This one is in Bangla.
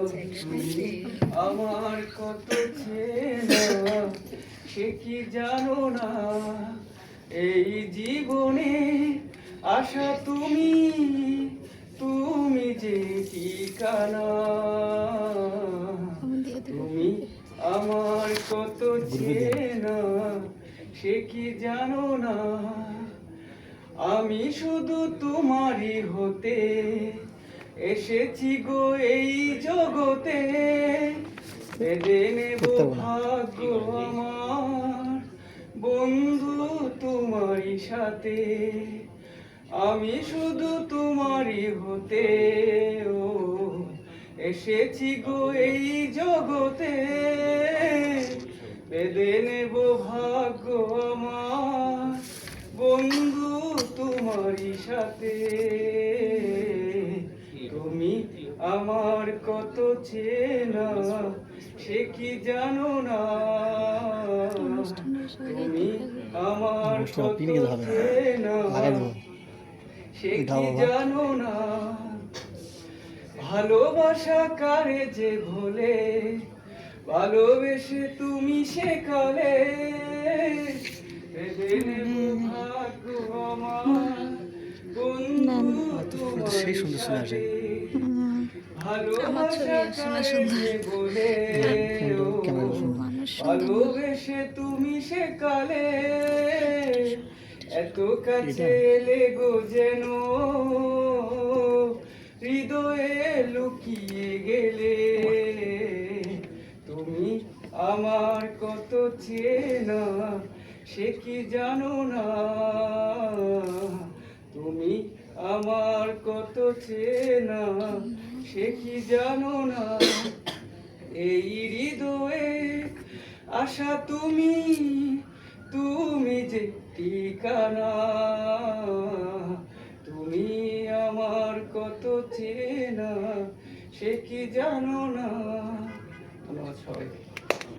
তুমি আমার কত চেনা সে কি জানো না, এই জীবনে আশা তুমি, তুমি যে ঠিকানা। তুমি আমার কত চেনা সে কি জানো না, আমি শুধু তোমারই হতে এসেছি গো এই জগতে। বেঁধে নেব ভাগ্য আমার বন্ধু তোমারই সাথে, আমি শুধু তোমারই হতে ও এসেছি গো এই জগতে। বেঁধে নেব ভাগ্য আমার বন্ধু তোমারই সাথে। তুমি আমার কত চেনা সে কি জানো না, তুমি আমার কত চেনা সে কি জানো না। ভালোবাসা কারে যে ভোলে, ভালোবেসে তুমি সেকালে। ভাগ্য আমার বন্ধু তোমার সাথে, ভালোবাসা কারে যে ভোলে, ভালোবেসে তুমি সেকালে। এত কাছে লেগো যেন হৃদয়ে লুকিয়ে গেলে। তুমি আমার কত চেনা সে কি জানো না, তুমি আমার কত চেনা সে কি জানো না। এই হৃদয়ে আশা তুমি, তুমি যে ঠিকানা। তুমি আমার কত চেনা সে কি জানো না। ধন্যবাদ সবাইকে।